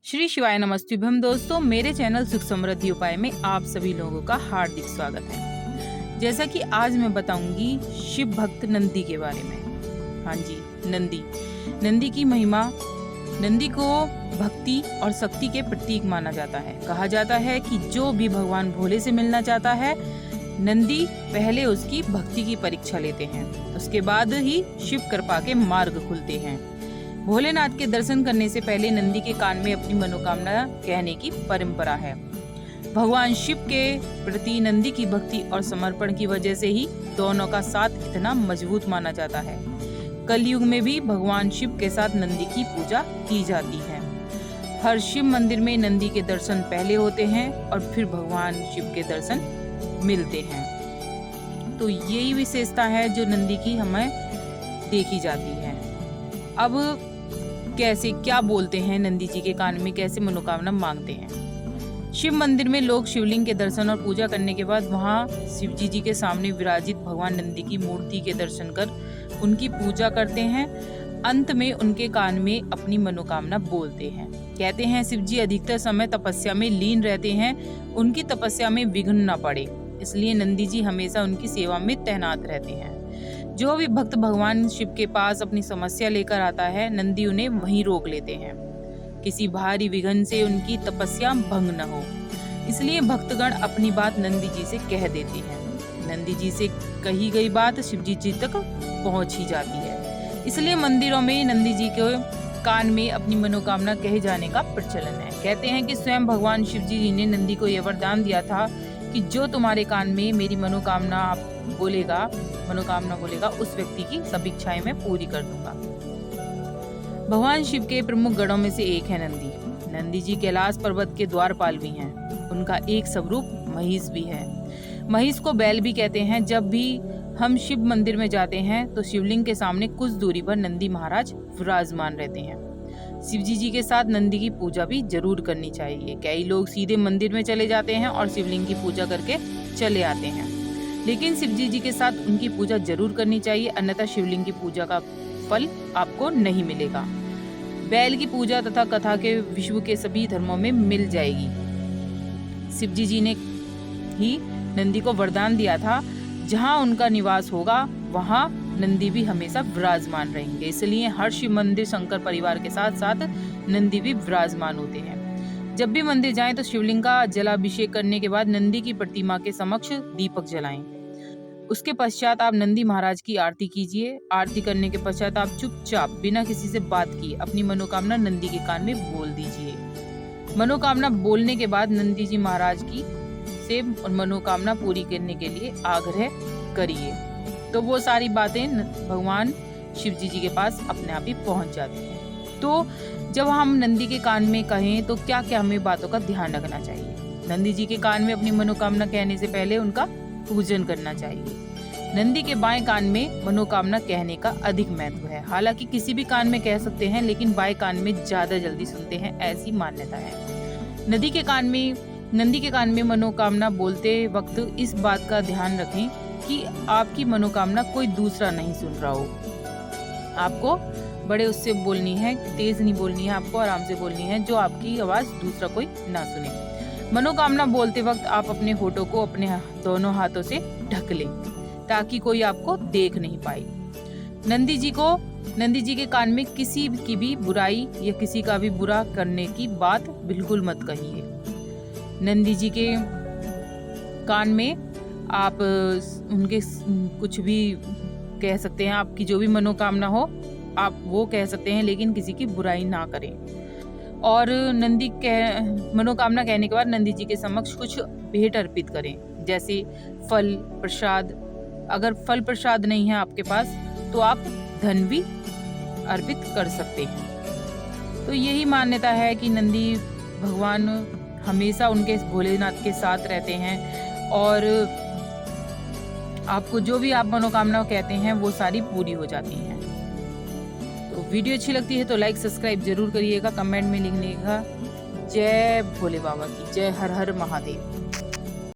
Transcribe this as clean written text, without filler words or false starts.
श्री शिवाय नमस्तुभ्यम दोस्तों, मेरे चैनल सुख समृद्धि उपाय में आप सभी लोगों का हार्दिक स्वागत है। जैसा कि आज मैं बताऊंगी शिव भक्त नंदी के बारे में। हाँ जी, नंदी की महिमा। नंदी को भक्ति और शक्ति के प्रतीक माना जाता है। कहा जाता है कि जो भी भगवान भोले से मिलना चाहता है, नंदी पहले उसकी भक्ति की परीक्षा लेते हैं, उसके बाद ही शिव कृपा के मार्ग खुलते हैं। भोलेनाथ के दर्शन करने से पहले नंदी के कान में अपनी मनोकामना कहने की परंपरा है। भगवान शिव के प्रति नंदी की भक्ति और समर्पण की वजह से ही दोनों का साथ इतना मजबूत माना जाता है। कलयुग में भी भगवान शिव के साथ नंदी की पूजा की जाती है। हर शिव मंदिर में नंदी के दर्शन पहले होते हैं और फिर भगवान शिव के दर्शन मिलते हैं। तो यही विशेषता है जो नंदी की हमें देखी जाती है। अब कैसे क्या बोलते हैं नंदी जी के कान में, कैसे मनोकामना मांगते हैं। शिव मंदिर में लोग शिवलिंग के दर्शन और पूजा करने के बाद वहां शिव जी के सामने विराजित भगवान नंदी की मूर्ति के दर्शन कर उनकी पूजा करते हैं। अंत में उनके कान में अपनी मनोकामना बोलते हैं। कहते हैं शिव जी अधिकतर समय तपस्या में लीन रहते हैं, उनकी तपस्या में विघ्न न पड़े, इसलिए नंदी जी हमेशा उनकी सेवा में तैनात रहते हैं। जो भी भक्त भगवान शिव के पास अपनी समस्या लेकर आता है, नंदी उन्हें वहीं रोक लेते हैं, किसी भारी विघ्न से उनकी तपस्या भंग न हो। इसलिए भक्तगण अपनी बात नंदी जी से कह देते हैं। नंदी जी से कही गई बात शिव जी तक पहुंच ही जाती है। इसलिए मंदिरों में नंदी जी के कान में अपनी मनोकामना कहे जाने का प्रचलन है। कहते हैं कि स्वयं भगवान शिव जी ने नंदी को यह वरदान दिया था कि जो तुम्हारे कान में मेरी मनोकामना बोलेगा, उस व्यक्ति की सभी इच्छाएं मैं पूरी कर दूंगा। भगवान शिव के प्रमुख गणों में से एक है नंदी। नंदी जी कैलाश पर्वत के द्वारपाल भी हैं। उनका एक स्वरूप महिष भी है। महिष को बैल भी कहते हैं। जब भी हम शिव मंदिर में जाते हैं तो शिवलिंग के सामने कुछ दूरी पर नंदी महाराज विराजमान रहते हैं। शिव जी के साथ नंदी की पूजा भी जरूर करनी चाहिए। कई लोग सीधे मंदिर में चले जाते हैं और शिवलिंग की पूजा करके चले आते हैं, लेकिन शिव जी के साथ उनकी पूजा जरूर करनी चाहिए, अन्यथा शिवलिंग की पूजा का फल आपको नहीं मिलेगा। बैल की पूजा तथा कथा के विश्व के सभी धर्मों में मिल जाएगी। शिव जी ने ही नंदी को वरदान दिया था, जहाँ उनका निवास होगा वहाँ नंदी भी हमेशा विराजमान रहेंगे। इसलिए हर शिव मंदिर शंकर परिवार के साथ साथ नंदी भी विराजमान होते हैं। जब भी मंदिर जाएं तो शिवलिंग का जलाभिषेक करने के बाद नंदी की प्रतिमा के समक्ष दीपक जलाएं। उसके पश्चात आप नंदी महाराज की आरती कीजिए। आरती करने के पश्चात आप चुपचाप बिना किसी से बात किए अपनी मनोकामना नंदी के कान में बोल दीजिए। मनोकामना बोलने के बाद नंदी जी महाराज की से मनोकामना पूरी करने के लिए आग्रह करिए, तो वो सारी बातें भगवान शिव जी के पास अपने आप ही पहुंच जाती हैं। तो जब हम नंदी के कान में कहें तो क्या क्या हमें बातों का ध्यान रखना चाहिए। नंदी जी के कान में अपनी मनोकामना कहने से पहले उनका पूजन करना चाहिए। नंदी के बाएं कान में मनोकामना कहने का अधिक महत्व है। हालांकि किसी भी कान में कह सकते हैं, लेकिन बाएं कान में ज्यादा जल्दी सुनते हैं, ऐसी मान्यता है। नंदी के कान में मनोकामना बोलते वक्त इस बात का ध्यान रखें कि आपकी मनोकामना कोई दूसरा नहीं सुन रहा हो। आपको बड़े उससे बोलनी है, तेज नहीं बोलनी है, आपको आराम से बोलनी है, जो आपकी आवाज दूसरा कोई ना सुने। मनोकामना बोलते वक्त आप अपने होठों को अपने दोनों हाथों से ढक लें, ताकि कोई आपको देख नहीं पाए। नंदी जी के कान में किसी की भी बुराई या किसी का भी बुरा करने की बात बिल्कुल मत कहिए। नंदी जी के कान में आप उनके कुछ भी कह सकते हैं, आपकी जो भी मनोकामना हो आप वो कह सकते हैं, लेकिन किसी की बुराई ना करें। और मनोकामना कहने के बाद नंदी जी के समक्ष कुछ भेंट अर्पित करें, जैसे फल प्रसाद। अगर फल प्रसाद नहीं है आपके पास तो आप धन भी अर्पित कर सकते हैं। तो यही मान्यता है कि नंदी भगवान हमेशा उनके भोलेनाथ के साथ रहते हैं और आपको जो भी आप मनोकामना कहते हैं वो सारी पूरी हो जाती हैं। तो वीडियो अच्छी लगती है तो लाइक सब्सक्राइब जरूर करिएगा। कमेंट में लिखने का जय भोले बाबा की जय, हर हर महादेव।